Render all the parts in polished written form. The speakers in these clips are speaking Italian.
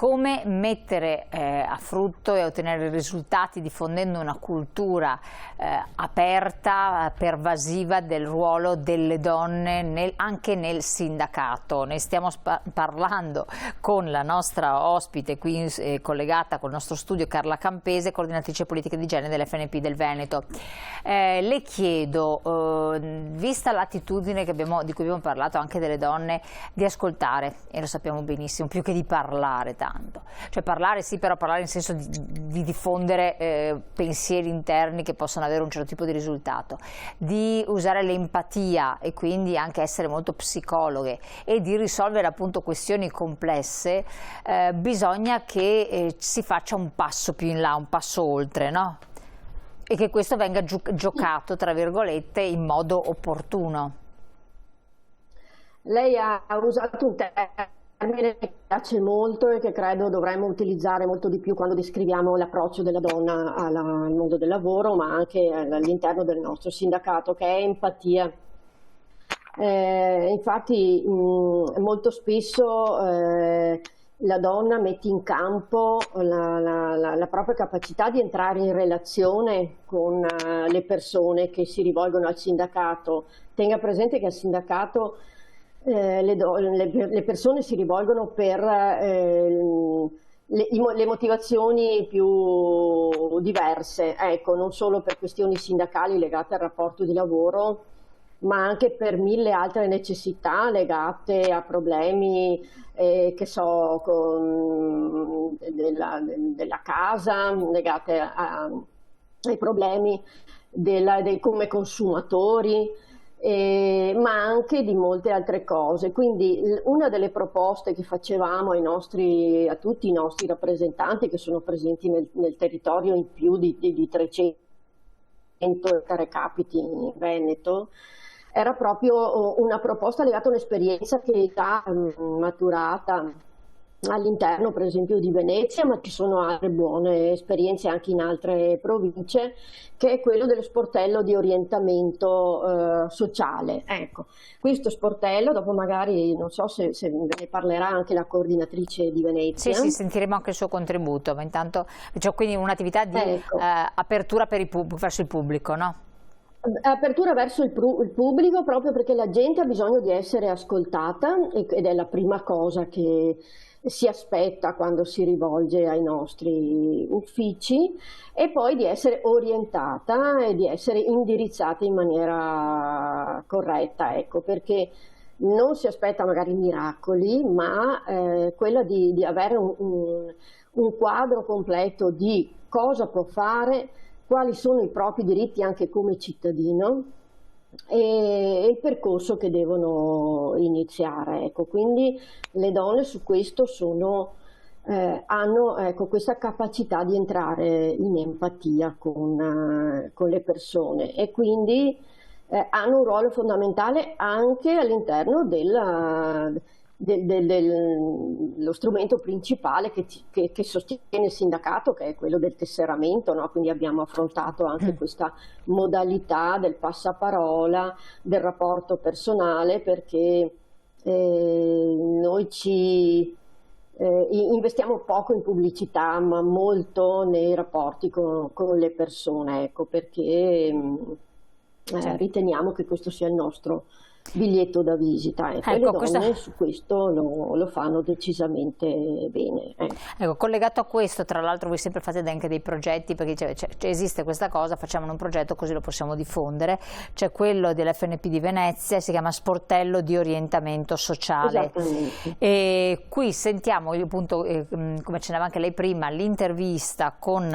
come mettere a frutto e ottenere risultati diffondendo una cultura aperta, pervasiva del ruolo delle donne anche nel sindacato. Ne stiamo parlando con la nostra ospite qui collegata col nostro studio, Carla Campese, coordinatrice politiche di genere dell'FNP del Veneto. Le chiedo, vista l'attitudine di cui abbiamo parlato anche delle donne, di ascoltare, e lo sappiamo benissimo, più che di parlare tanto, cioè parlare sì, però parlare nel senso di diffondere pensieri interni che possono avere un certo tipo di risultato, di usare l'empatia e quindi anche essere molto psicologhe e di risolvere appunto questioni complesse, bisogna che si faccia un passo più in là, un passo oltre, no? E che questo venga giocato, tra virgolette, in modo opportuno. Lei ha usato un termine che piace molto e che credo dovremmo utilizzare molto di più quando descriviamo l'approccio della donna al mondo del lavoro, ma anche all'interno del nostro sindacato, che è empatia. Infatti molto spesso la donna mette in campo la propria capacità di entrare in relazione con le persone che si rivolgono al sindacato. Tenga presente che al sindacato le persone si rivolgono per le motivazioni più diverse, ecco, non solo per questioni sindacali legate al rapporto di lavoro, ma anche per mille altre necessità legate a problemi che so, della casa, legate ai problemi come consumatori, ma anche di molte altre cose. Quindi una delle proposte che facevamo a tutti i nostri rappresentanti che sono presenti nel territorio in più di 300 recapiti in Veneto, era proprio una proposta legata a un'esperienza che è già maturata all'interno per esempio di Venezia, ma ci sono altre buone esperienze anche in altre province, che è quello dello sportello di orientamento sociale. Ecco, questo sportello, dopo magari non so se ne parlerà anche la coordinatrice di Venezia. Sì, sentiremo anche il suo contributo, ma intanto c'è quindi un'attività di apertura verso il pubblico, no? Apertura verso il pubblico, proprio perché la gente ha bisogno di essere ascoltata ed è la prima cosa che si aspetta quando si rivolge ai nostri uffici, e poi di essere orientata e di essere indirizzata in maniera corretta, ecco, perché non si aspetta magari miracoli, ma quella di avere un quadro completo di cosa può fare, quali sono i propri diritti anche come cittadino e il percorso che devono iniziare. Ecco, quindi le donne su questo hanno questa capacità di entrare in empatia con le persone e quindi hanno un ruolo fondamentale anche all'interno dello strumento principale che sostiene il sindacato, che è quello del tesseramento, no? Quindi abbiamo affrontato anche questa modalità del passaparola, del rapporto personale, perché noi investiamo poco in pubblicità, ma molto nei rapporti con le persone, ecco, perché riteniamo che questo sia il nostro biglietto da visita, e le donne su questo lo fanno decisamente bene. Ecco, collegato a questo, tra l'altro voi sempre fate anche dei progetti, perché esiste questa cosa, facciamo un progetto così lo possiamo diffondere, c'è quello dell'FNP di Venezia, si chiama Sportello di Orientamento Sociale, e qui sentiamo appunto, come accennava anche lei prima, l'intervista con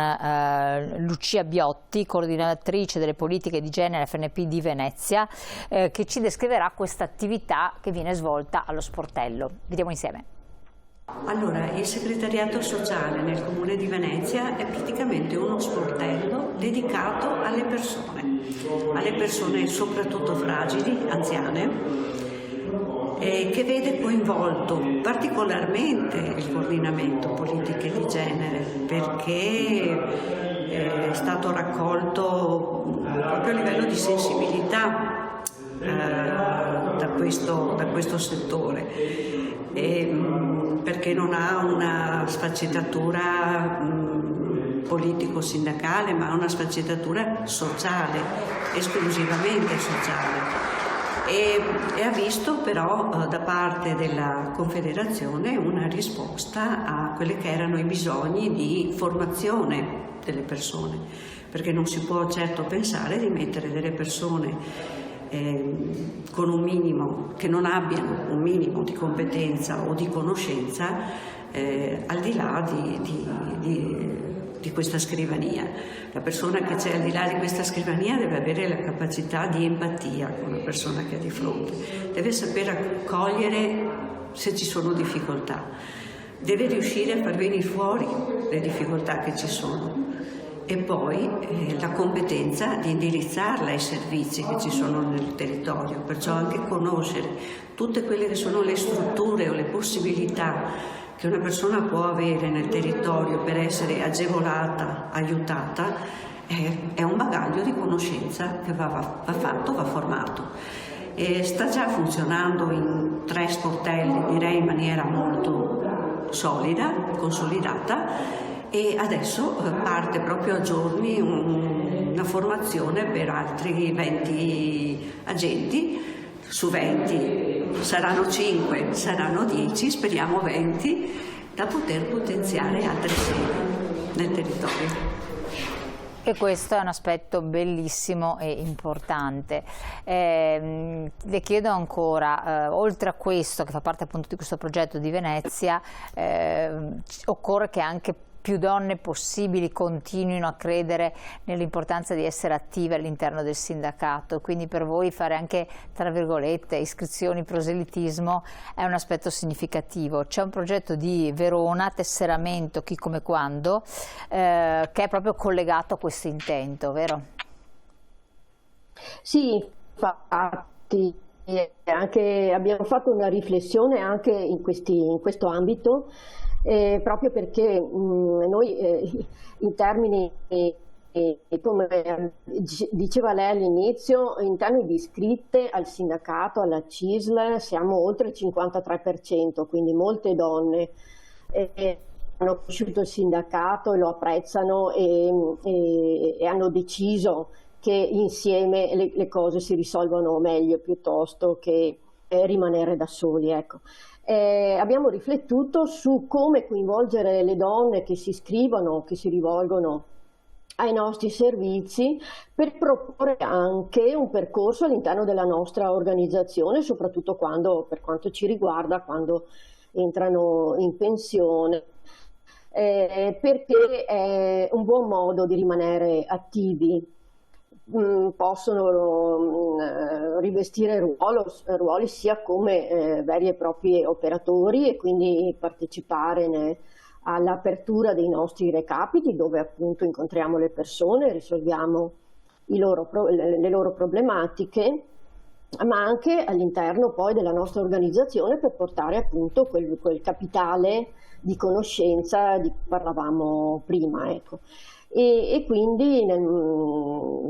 Lucia Biotti, coordinatrice delle politiche di genere FNP di Venezia, che ci descriverà questa attività che viene svolta allo sportello. Vediamo insieme. Allora, il segretariato sociale nel Comune di Venezia è praticamente uno sportello dedicato alle persone soprattutto fragili, anziane, che vede coinvolto particolarmente il coordinamento politiche di genere, perché è stato raccolto proprio a livello di sensibilità da questo settore, perché non ha una sfaccettatura politico-sindacale, ma ha una sfaccettatura sociale, esclusivamente sociale. E ha visto però da parte della Confederazione una risposta a quelli che erano i bisogni di formazione delle persone, perché non si può certo pensare di mettere delle persone con un minimo, che non abbiano un minimo di competenza o di conoscenza al di là di questa scrivania. La persona che c'è al di là di questa scrivania deve avere la capacità di empatia con la persona che ha di fronte, deve saper accogliere se ci sono difficoltà, deve riuscire a far venire fuori le difficoltà che ci sono e poi la competenza di indirizzarla ai servizi che ci sono nel territorio, perciò anche conoscere tutte quelle che sono le strutture o le possibilità che una persona può avere nel territorio per essere agevolata, aiutata, è un bagaglio di conoscenza che va fatto, va formato. E sta già funzionando in 3 sportelli, direi in maniera molto solida, consolidata, e adesso parte proprio a giorni una formazione per altri 20 agenti. Su 20 saranno 5, saranno 10, speriamo 20, da poter potenziare altre sedi nel territorio. E questo è un aspetto bellissimo e importante. Le chiedo ancora, oltre a questo che fa parte appunto di questo progetto di Venezia, occorre che anche più donne possibili continuino a credere nell'importanza di essere attive all'interno del sindacato, quindi per voi fare anche, tra virgolette, iscrizioni, proselitismo è un aspetto significativo. C'è un progetto di Verona, tesseramento chi come quando, che è proprio collegato a questo intento, vero? Sì, infatti abbiamo fatto una riflessione anche in questo ambito, proprio perché noi in termini, come diceva lei all'inizio, in termini di iscritte al sindacato, alla CISL, siamo oltre il 53%, quindi molte donne hanno conosciuto il sindacato e lo apprezzano e hanno deciso che insieme le cose si risolvono meglio piuttosto che rimanere da soli, ecco. Abbiamo riflettuto su come coinvolgere le donne che si iscrivono, che si rivolgono ai nostri servizi, per proporre anche un percorso all'interno della nostra organizzazione, soprattutto quando, per quanto ci riguarda, quando entrano in pensione, perché è un buon modo di rimanere attivi. Possono rivestire ruoli sia come veri e propri operatori e quindi partecipare all'apertura dei nostri recapiti, dove appunto incontriamo le persone, risolviamo le loro problematiche, ma anche all'interno poi della nostra organizzazione per portare appunto quel capitale di conoscenza di cui parlavamo prima, ecco. E quindi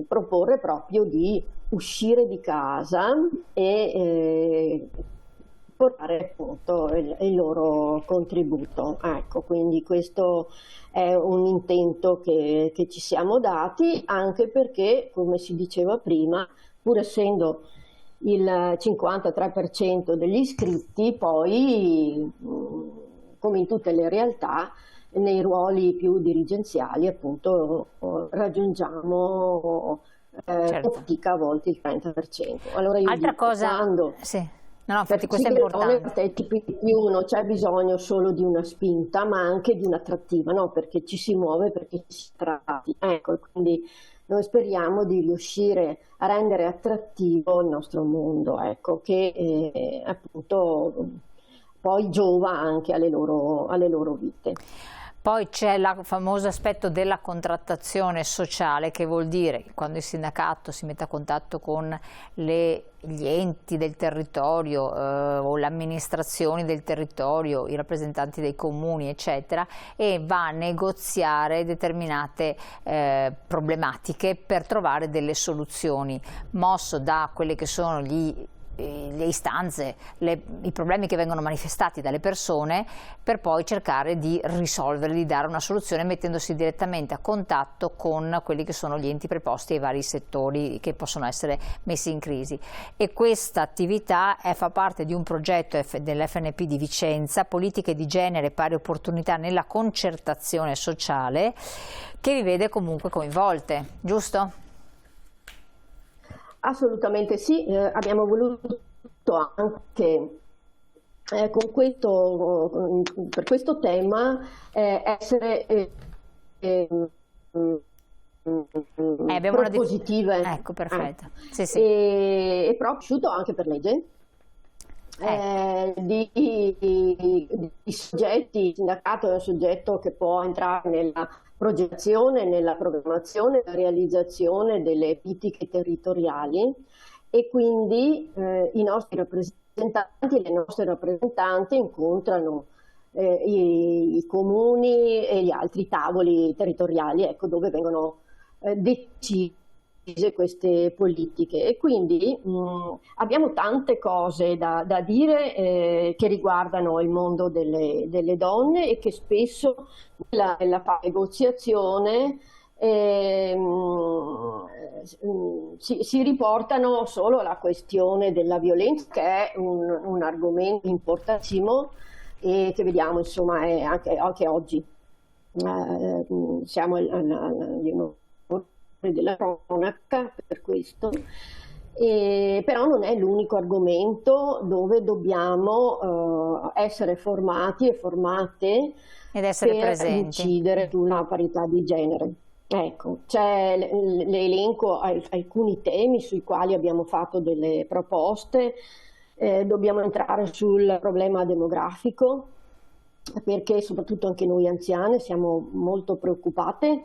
proporre proprio di uscire di casa e portare appunto il loro contributo. Ecco, quindi questo è un intento che ci siamo dati, anche perché, come si diceva prima, pur essendo il 53% degli iscritti, poi, come in tutte le realtà, nei ruoli più dirigenziali appunto raggiungiamo certo. fatica a volte il 30%. Allora io altra dico, cosa, quando sì. No, infatti questo è importante. Partecipi di più, non c'è bisogno solo di una spinta, ma anche di un'attrattiva, no? Perché ci si muove, perché ci si tratti. Ecco, quindi noi speriamo di riuscire a rendere attrattivo il nostro mondo, ecco, che appunto poi giova anche alle loro vite. Poi c'è il famoso aspetto della contrattazione sociale, che vuol dire che quando il sindacato si mette a contatto con gli enti del territorio o le amministrazioni del territorio, i rappresentanti dei comuni eccetera, e va a negoziare determinate problematiche per trovare delle soluzioni, mosso da quelli che sono gli le istanze, i problemi che vengono manifestati dalle persone, per poi cercare di risolverli, di dare una soluzione mettendosi direttamente a contatto con quelli che sono gli enti preposti ai vari settori che possono essere messi in crisi. E questa attività fa parte di un progetto dell'FNP di Vicenza, Politiche di genere e pari opportunità nella concertazione sociale, che vi vede comunque coinvolte, giusto? Assolutamente sì, abbiamo voluto anche per questo tema essere propositive. Ecco, perfetto. Sì, sì. E proprio anche per legge. Di soggetti, il sindacato è un soggetto che può entrare nella progettazione, nella programmazione, nella realizzazione delle politiche territoriali, e quindi i nostri rappresentanti e le nostre rappresentanti incontrano i comuni e gli altri tavoli territoriali, ecco, dove vengono decise queste politiche, e quindi abbiamo tante cose da dire che riguardano il mondo delle donne e che spesso nella negoziazione si riportano solo alla questione della violenza, che è un argomento importantissimo e che vediamo insomma è anche oggi. Siamo della cronaca per questo, però non è l'unico argomento dove dobbiamo essere formati e formate ed essere per presenti, incidere sulla parità di genere. Ecco, c'è l'elenco alcuni temi sui quali abbiamo fatto delle proposte. Dobbiamo entrare sul problema demografico, perché soprattutto anche noi anziane siamo molto preoccupate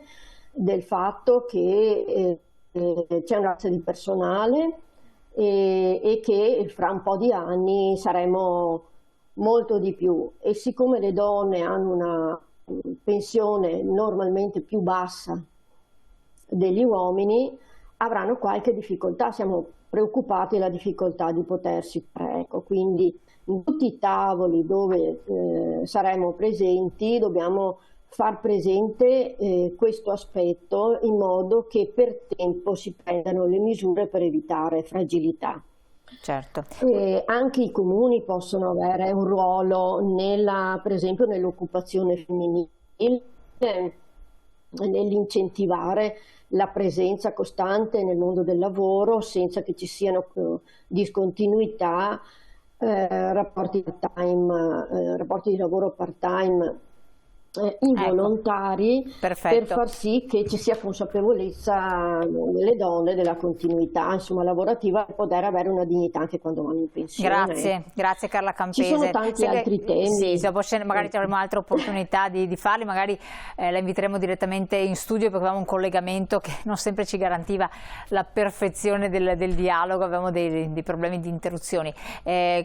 del fatto che c'è una razza di personale e che fra un po' di anni saremo molto di più, e siccome le donne hanno una pensione normalmente più bassa degli uomini, avranno qualche difficoltà, siamo preoccupati della difficoltà di potersi fare. Ecco, quindi in tutti i tavoli dove saremo presenti dobbiamo far presente questo aspetto, in modo che per tempo si prendano le misure per evitare fragilità. Certo. Anche i comuni possono avere un ruolo per esempio nell'occupazione femminile, nell'incentivare la presenza costante nel mondo del lavoro senza che ci siano discontinuità, rapporti di lavoro part-time involontari, ecco, per far sì che ci sia consapevolezza nelle donne della continuità, insomma, lavorativa, per poter avere una dignità anche quando vanno in pensione. Grazie Carla Campese. Ci sono tanti altri temi. Sì, magari avremo altre opportunità di farli, magari la inviteremo direttamente in studio, perché avevamo un collegamento che non sempre ci garantiva la perfezione del dialogo, avevamo dei problemi di interruzioni.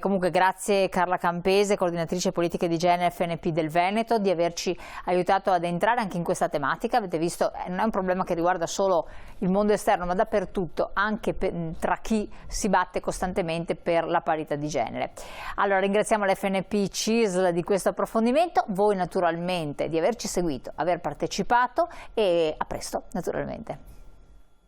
Comunque grazie Carla Campese, coordinatrice politiche di genere FNP del Veneto, di averci aiutato ad entrare anche in questa tematica. Avete visto, non è un problema che riguarda solo il mondo esterno, ma dappertutto, anche tra chi si batte costantemente per la parità di genere. Allora ringraziamo l'FNP CISL di questo approfondimento, voi naturalmente di averci seguito, aver partecipato, e a presto naturalmente.